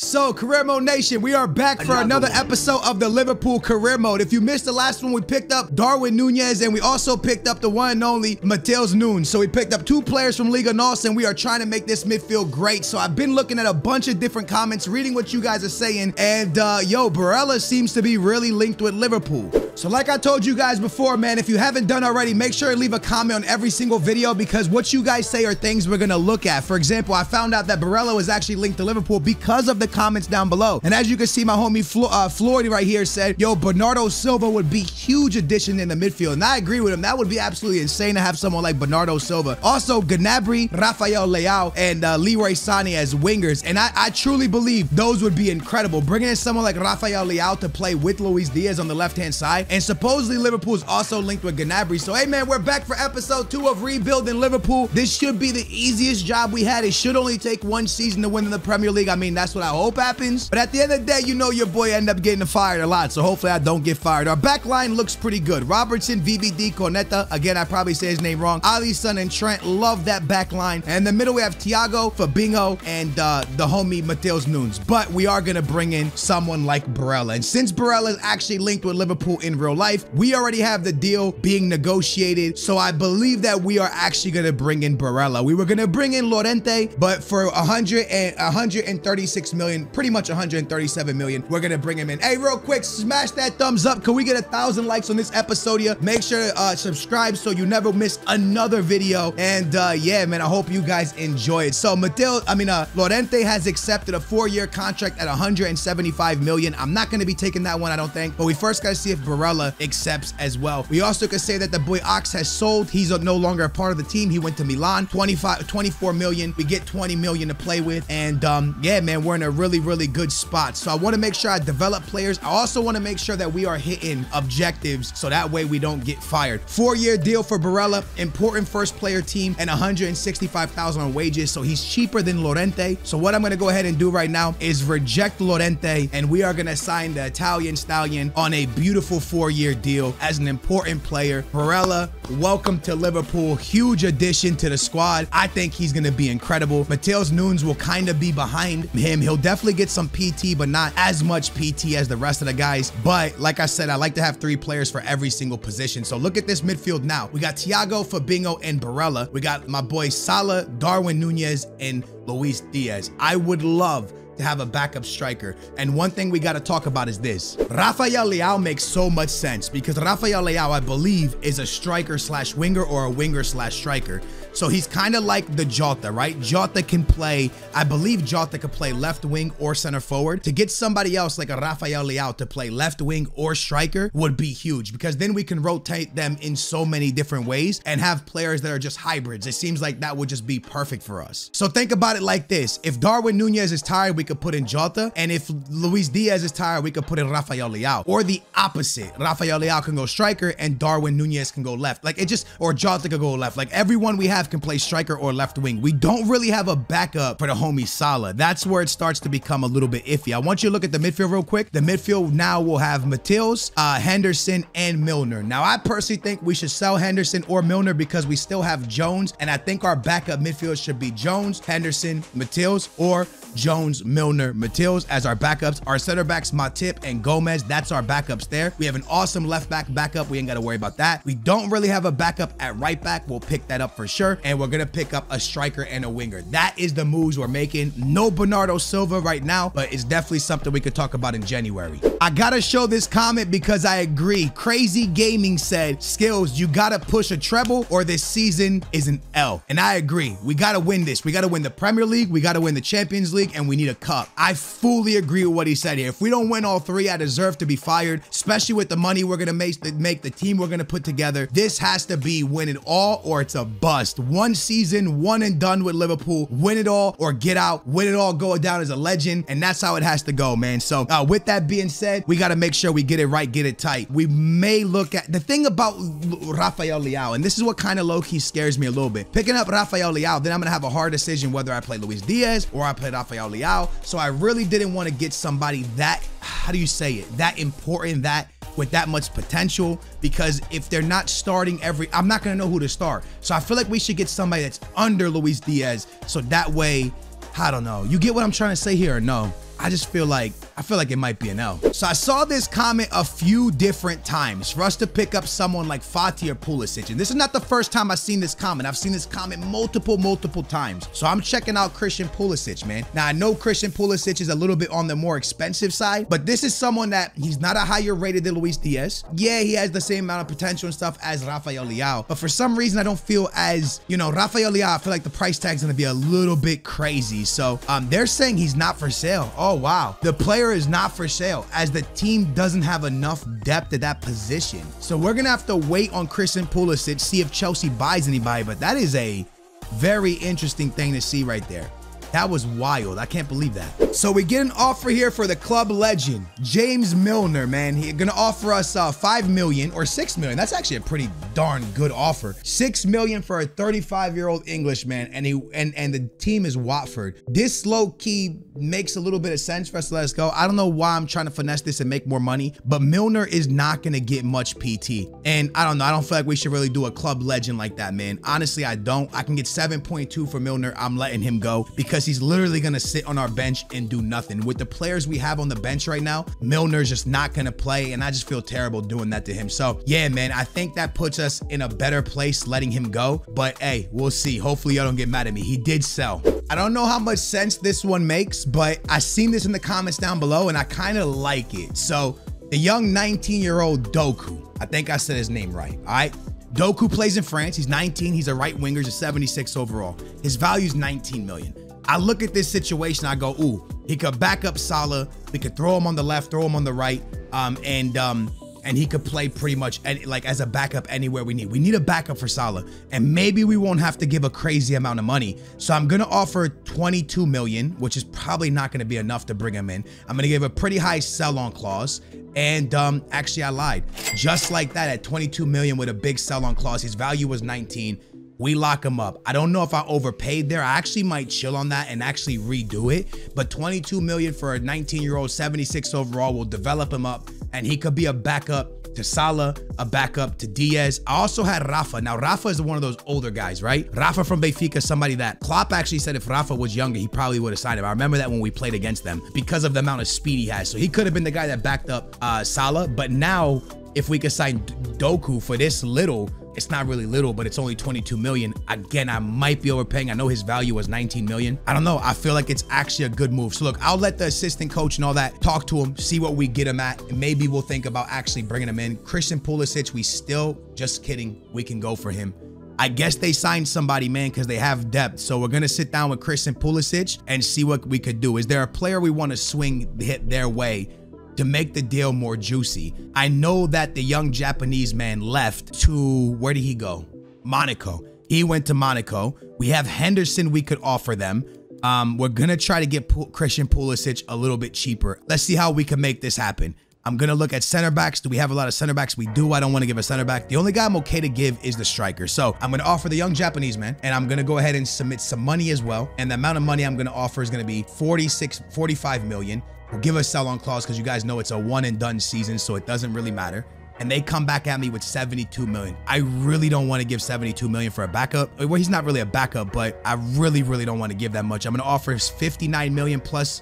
So, Career Mode Nation, we are back for another episode of the Liverpool Career Mode. If you missed the last one, we picked up Darwin Nunez and we also picked up the one and only Matheus Nunes. So we picked up two players from Liga NOS and we are trying to make this midfield great. So I've been looking at a bunch of different comments, reading what you guys are saying, and yo, Barella seems to be really linked with Liverpool. So like I told you guys before, man, if you haven't done already, make sure to leave a comment on every single video because what you guys say are things we're gonna look at. For example, I found out that Barella was actually linked to Liverpool because of the comments down below. And as you can see, my homie Floyd right here said, yo, Bernardo Silva would be huge addition in the midfield. And I agree with him. That would be absolutely insane to have someone like Bernardo Silva. Also, Gnabry, Rafael Leao, and Leroy Sané as wingers. And I truly believe those would be incredible. Bringing in someone like Rafael Leao to play with Luis Diaz on the left-hand side. And supposedly Liverpool is also linked with Gnabry. So, hey, man, we're back for episode 2 of Rebuilding Liverpool. This should be the easiest job we had. It should only take one season to win in the Premier League. I mean, that's what I hope happens. But at the end of the day, you know your boy ended up getting fired a lot. So hopefully I don't get fired. Our back line looks pretty good. Robertson, VVD, Corneta. Again, I probably say his name wrong. Alisson and Trent. Love that back line. And in the middle, we have Thiago, Fabinho, and the homie Matheus Nunes. But we are going to bring in someone like Barella. And since Barella is actually linked with Liverpool in real life, we already have the deal being negotiated. So I believe that we are actually going to bring in Barella. We were going to bring in Llorente, but for 136 million, pretty much 137 million, we're gonna bring him in. Hey, real quick, smash that thumbs up. Can we get 1,000 likes on this episode here? Make sure to subscribe so you never miss another video. And yeah, man, I hope you guys enjoy it. So Llorente has accepted a 4-year contract at 175 million. I'm not gonna be taking that one, I don't think, but we first gotta see if Barella accepts as well. We also could say that the boy Ox has sold. He's no longer a part of the team. He went to Milan. 24 million. We get 20 million to play with. And yeah, man, we're in a really good spot. So I want to make sure I develop players. I also want to make sure that we are hitting objectives so that way we don't get fired. 4-year deal for Barella, important first player team, and 165,000 on wages. So he's cheaper than Llorente. So what I'm going to go ahead and do right now is reject Llorente, and we are going to sign the Italian stallion on a beautiful 4-year deal as an important player. Barella, welcome to Liverpool. Huge addition to the squad. I think he's going to be incredible. Matheus Nunes will kind of be behind him. He'll definitely get some PT, but not as much PT as the rest of the guys. But like I said, I like to have 3 players for every single position. So look at this midfield now. We got Thiago, Fabinho, and Barella. We got my boy Salah, Darwin Nunez, and Luis Diaz. I would love to have a backup striker. And one thing we got to talk about is this. Rafael Leao makes so much sense because Rafael Leao, I believe, is a striker slash winger or a winger slash striker. So he's kind of like the Jota, right? Jota can play, I believe Jota could play left wing or center forward. To get somebody else like a Rafael Leao to play left wing or striker would be huge because then we can rotate them in so many different ways and have players that are just hybrids. It seems like that would just be perfect for us. So think about it like this. If Darwin Nunez is tired, we could put in Jota. And if Luis Diaz is tired, we could put in Rafael Leao. Or the opposite. Rafael Leao can go striker and Darwin Nunez can go left. Like it just, or Jota could go left. Like everyone we have can play striker or left wing. We don't really have a backup for the homie Salah. That's where it starts to become a little bit iffy. I want you to look at the midfield real quick. The midfield now will have Matheus, Henderson, and Milner. Now, I personally think we should sell Henderson or Milner because we still have Jones, and I think our backup midfield should be Jones, Henderson, Matheus, or Jones, Milner, Matheus as our backups. Our center backs, Matip and Gomez. That's our backups there. We have an awesome left back backup. We ain't got to worry about that. We don't really have a backup at right back. We'll pick that up for sure. And we're going to pick up a striker and a winger. That is the moves we're making. No Bernardo Silva right now, but it's definitely something we could talk about in January. I got to show this comment because I agree. Crazy Gaming said, Skills, you got to push a treble or this season is an L. And I agree. We got to win this. We got to win the Premier League. We got to win the Champions League. And we need a cup. I fully agree with what he said here. If we don't win all 3, I deserve to be fired, especially with the money we're going to make the team we're going to put together. This has to be win it all or it's a bust. One season, one and done with Liverpool. Win it all or get out. Win it all, go down as a legend. And that's how it has to go, man. So with that being said, we got to make sure we get it right, get it tight. We may look at the thing about Rafael Leao, and this is what kind of low-key scares me a little bit. Picking up Rafael Leao, then I'm going to have a hard decision whether I play Luis Diaz or I play Rafael Leao. So I really didn't want to get somebody that, how do you say it, that important, that with that much potential, because if they're not starting I'm not going to know who to start. So I feel like we should get somebody that's under Luis Diaz. So that way, I don't know. You get what I'm trying to say here or no? I feel like it might be an L. So I saw this comment a few different times for us to pick up someone like Fati or Pulisic. And this is not the first time I've seen this comment. I've seen this comment multiple times. So I'm checking out Christian Pulisic, man. Now I know Christian Pulisic is a little bit on the more expensive side, but this is someone that he's not a higher rated than Luis Diaz. Yeah, he has the same amount of potential and stuff as Rafael Leao, but for some reason I don't feel as, you know, Rafael Leao, I feel like the price tag's gonna be a little bit crazy. So they're saying he's not for sale. Oh wow, the player is not for sale as the team doesn't have enough depth at that position. So we're gonna have to wait on Christian Pulisic, see if Chelsea buys anybody, but that is a very interesting thing to see right there. That was wild. I can't believe that. So we get an offer here for the club legend, James Milner, man. He's gonna offer us 5 million or 6 million. That's actually a pretty darn good offer. 6 million for a 35-year-old Englishman, and the team is Watford. This low-key makes a little bit of sense for us to let us go. I don't know why I'm trying to finesse this and make more money, but Milner is not gonna get much PT. And I don't know, I don't feel like we should really do a club legend like that, man. Honestly, I don't. I can get 7.2 for Milner. I'm letting him go because he's literally gonna sit on our bench and do nothing. With the players we have on the bench right now, Milner's just not gonna play, and I just feel terrible doing that to him. So yeah, man, I think that puts us in a better place letting him go, but hey, we'll see. Hopefully y'all don't get mad at me. He did sell. I don't know how much sense this one makes, but I seen this in the comments down below and I kind of like it. So the young 19-year-old Doku, I think I said his name right, all right? Doku plays in France. He's 19. He's a right winger. He's a 76 overall. His value is 19 million. I look at this situation, I go, ooh, he could back up Salah. We could throw him on the left, throw him on the right, and he could play pretty much like as a backup anywhere we need. We need a backup for Salah, and maybe we won't have to give a crazy amount of money. So I'm gonna offer 22 million, which is probably not gonna be enough to bring him in. I'm gonna give a pretty high sell-on clause. And actually I lied. Just like that, at 22 million with a big sell-on clause, his value was 19. We lock him up. I don't know if I overpaid there. I actually might chill on that and actually redo it. But 22 million for a 19-year-old, 76 overall, will develop him up, and he could be a backup to Salah, a backup to Diaz. I also had Rafa. Now, Rafa is one of those older guys, right? Rafa from Benfica, somebody that Klopp actually said if Rafa was younger, he probably would have signed him. I remember that when we played against them because of the amount of speed he has. So he could have been the guy that backed up Salah. But now, if we could sign Doku for this little, it's not really little, but it's only 22 million. Again, I might be overpaying. I know his value was 19 million. I don't know. I feel like it's actually a good move. So look, I'll let the assistant coach and all that talk to him, see what we get him at, and maybe we'll think about actually bringing him in. Christian Pulisic, we still, just kidding, we can go for him. I guess they signed somebody, man, because they have depth. So we're going to sit down with Christian Pulisic and see what we could do. Is there a player we want to swing, hit their way to make the deal more juicy? I know that the young Japanese man left to, where did he go? Monaco. He went to Monaco. We have Henderson we could offer them. We're gonna try to get Christian Pulisic a little bit cheaper. Let's see how we can make this happen. I'm gonna look at center backs. Do we have a lot of center backs? We do. I don't want to give a center back. The only guy I'm okay to give is the striker. So I'm gonna offer the young Japanese man, and I'm gonna go ahead and submit some money as well. And the amount of money I'm gonna offer is gonna be 45 million. We'll give a sell-on clause because you guys know it's a one-and-done season, so it doesn't really matter. And they come back at me with 72 million. I really don't want to give 72 million for a backup. Well, he's not really a backup, but I really don't want to give that much. I'm going to offer 59 million plus.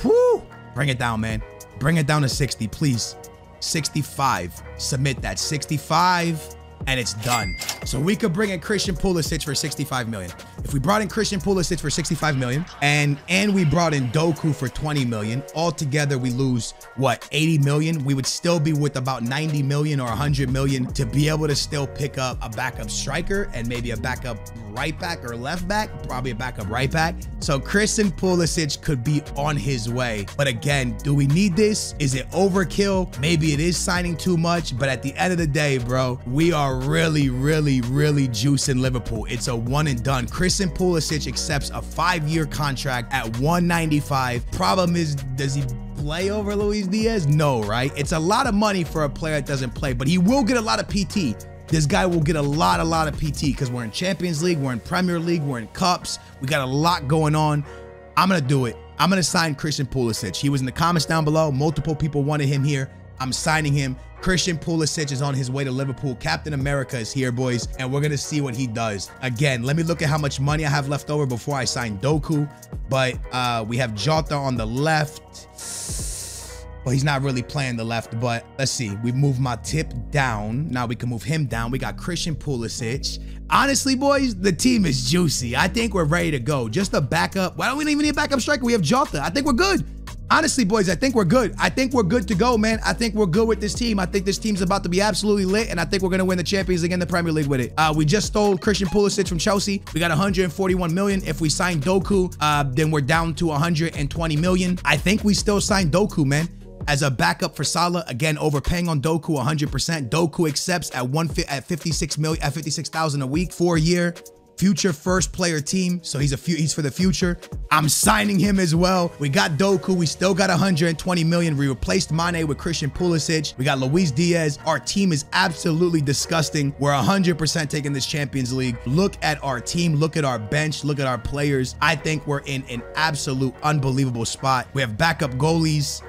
Whoo! Bring it down, man. Bring it down to 60, please. 65. Submit that. 65. And it's done. So we could bring in Christian Pulisic for 65 million. If we brought in Christian Pulisic for 65 million and we brought in Doku for 20 million, altogether we lose, what, 80 million? We would still be with about 90 million or 100 million to be able to still pick up a backup striker and maybe a backup right back or left back, probably a backup right back. So Christian Pulisic could be on his way. But again, do we need this? Is it overkill? Maybe it is signing too much, but at the end of the day, bro, we are really juicing Liverpool. It's a one and done. Christian Pulisic accepts a 5-year contract at 195. Problem is, does he play over Luis Diaz? No, right? It's a lot of money for a player that doesn't play, but he will get a lot of PT. This guy will get a lot of PT because we're in Champions League, we're in Premier League, we're in Cups. We got a lot going on. I'm going to do it. I'm going to sign Christian Pulisic. He was in the comments down below. Multiple people wanted him here. I'm signing him. Christian Pulisic is on his way to Liverpool. Captain America is here, boys, and we're going to see what he does. Again, let me look at how much money I have left over before I sign Doku. But we have Jota on the left. Well, he's not really playing the left, but let's see. We've moved Matip down. Now we can move him down. We got Christian Pulisic. Honestly, boys, the team is juicy. I think we're ready to go. Just a backup. Why don't we even need a backup striker? We have Jota. I think we're good. Honestly, boys, I think we're good. I think we're good to go, man. I think we're good with this team. I think this team's about to be absolutely lit, and I think we're going to win the Champions League and the Premier League with it. We just stole Christian Pulisic from Chelsea. We got 141 million. If we sign Doku, then we're down to 120 million. I think we still sign Doku, man, as a backup for Salah. Again, overpaying on Doku 100%. Doku accepts at 56,000 a week, 4-year. Future first player team, so he's for the future. I'm signing him as well. We got Doku. We still got 120 million. We replaced Mane with Christian Pulisic. We got Luis Diaz. Our team is absolutely disgusting. We're 100% taking this Champions League. Look at our team. Look at our bench. Look at our players. I think we're in an absolute unbelievable spot. We have backup goalies.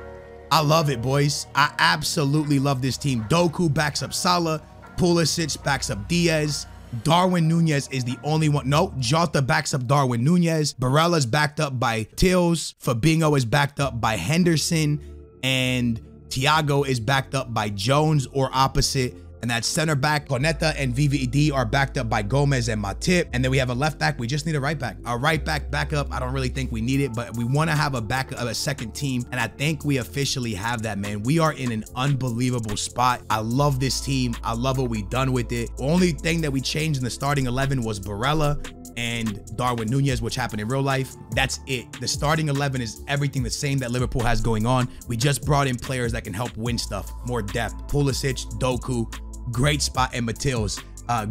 I love it, boys. I absolutely love this team. Doku backs up Salah. Pulisic backs up Diaz. Darwin Nunez is the only one. No, Jota backs up Darwin Nunez. Barella's backed up by Tills. Fabinho is backed up by Henderson. And Thiago is backed up by Jones or opposite. And that center back, Koneta and VVD are backed up by Gomez and Matip. And then we have a left back. We just need a right back. A right back backup. I don't really think we need it, but we want to have a backup, a second team. And I think we officially have that, man. We are in an unbelievable spot. I love this team. I love what we've done with it. The only thing that we changed in the starting 11 was Barella and Darwin Nunez, which happened in real life. That's it. The starting 11 is everything the same that Liverpool has going on. We just brought in players that can help win stuff, more depth. Pulisic, Doku, great spot, and Matheus.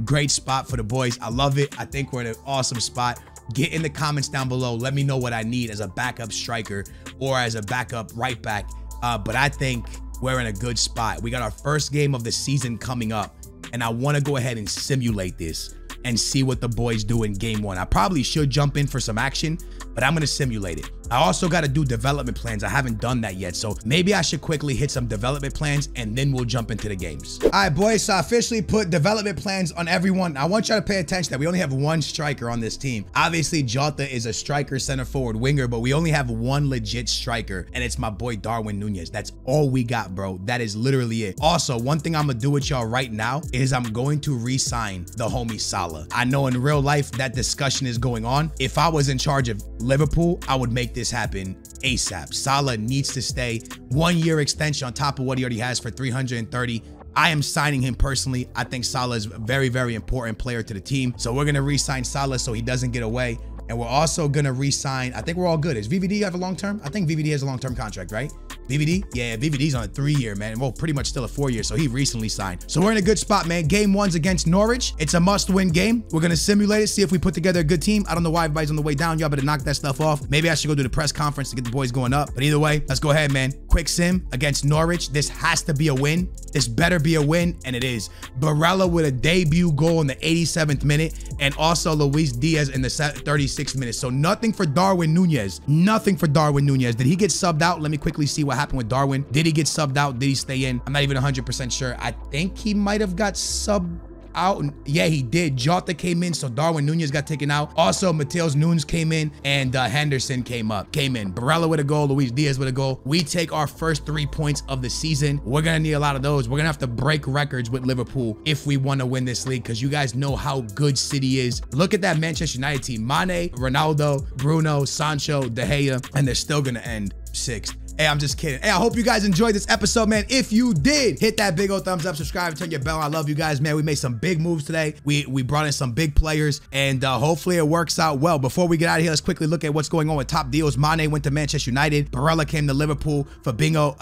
Great spot for the boys. I love it. I think we're in an awesome spot. Get in the comments down below. Let me know what I need as a backup striker or as a backup right back. But I think we're in a good spot. We got our first game of the season coming up, and I want to go ahead and simulate this and see what the boys do in game 1. I probably should jump in for some action, but I'm going to simulate it. I also got to do development plans. I haven't done that yet, so maybe I should quickly hit some development plans and then we'll jump into the games. All right, boys, so I officially put development plans on everyone. I want y'all to pay attention that we only have one striker on this team. Obviously, Jota is a striker, center forward, winger, but we only have one legit striker, and it's my boy Darwin Nunez. That's all we got, bro. That is literally it. Also, one thing I'm going to do with y'all right now is I'm going to re-sign the homie Salah. I know in real life that discussion is going on. If I was in charge of Liverpool, I would make this happen ASAP. Salah needs to stay. 1-year extension on top of what he already has for 330. I am signing him personally. I think Salah is a very, very important player to the team. So we're going to re-sign Salah so he doesn't get away. And we're also going to re-sign, I think we're all good. Does VVD have a long-term? I think VVD has a long-term contract, right? VVD? Yeah, VVD's on a 3-year, man. Well, pretty much still a 4-year, so he recently signed. So we're in a good spot, man. Game 1's against Norwich. It's a must-win game. We're going to simulate it, see if we put together a good team. I don't know why everybody's on the way down. Y'all better knock that stuff off. Maybe I should go do the press conference to get the boys going up. But either way, let's go ahead, man. Quick sim against Norwich. This has to be a win. This better be a win, and it is. Barella with a debut goal in the 87th minute, and also Luis Diaz in the 36th minute. So nothing for Darwin Nunez. Nothing for Darwin Nunez. Did he get subbed out? Let me quickly see what happened with Darwin. Did he get subbed out? Did he stay in? I'm not even 100% sure. I think he might have got subbed out. Yeah, he did. Jota came in, so Darwin Nunez got taken out. Also, Matheus Nunes came in, and Henderson came in. Barella with a goal, Luis Diaz with a goal. We take our first 3 points of the season. We're gonna need a lot of those. We're gonna have to break records with Liverpool if we want to win this league, because you guys know how good City is. Look at that Manchester United team. Mane, Ronaldo, Bruno, Sancho, De Gea, and they're still gonna end 6th. Hey, I'm just kidding. Hey, I hope you guys enjoyed this episode, man. If you did, hit that big old thumbs up, subscribe, and turn your bell. I love you guys, man. We made some big moves today. We brought in some big players, and hopefully it works out well. Before we get out of here, let's quickly look at what's going on with top deals. Mane went to Manchester United. Barella came to Liverpool. Fabinho,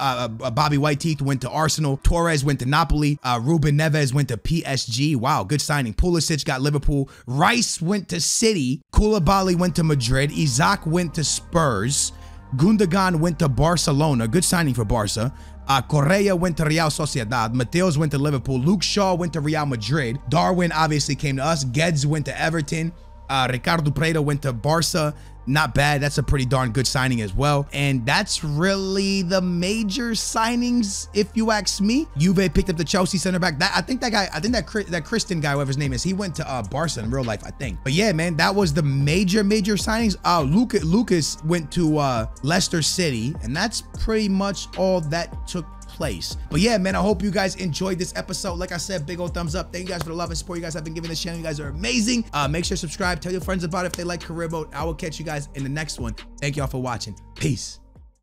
Bobby Whiteteeth went to Arsenal. Torres went to Napoli. Ruben Neves went to PSG. Wow, good signing. Pulisic got Liverpool. Rice went to City. Koulibaly went to Madrid. Isaac went to Spurs. Gundogan went to Barcelona. Good signing for Barca. Correa went to Real Sociedad. Matheus went to Liverpool. Luke Shaw went to Real Madrid. Darwin obviously came to us. Geddes went to Everton. Ricardo Prado went to Barca. Not bad. That's a pretty darn good signing as well. And that's really the major signings, if you ask me. Juve picked up the Chelsea center back. I think that Christian guy, whatever his name is, he went to Barca in real life, I think. But yeah, man, that was the major signings. Lucas went to Leicester City, and that's pretty much all that took place. But yeah, man, I hope you guys enjoyed this episode. Like I said, big old thumbs up. Thank you guys for the love and support you guys have been giving this channel. You guys are amazing. Make sure to subscribe, tell your friends about it if they like career mode. I will catch you guys in the next one. Thank y'all for watching. Peace.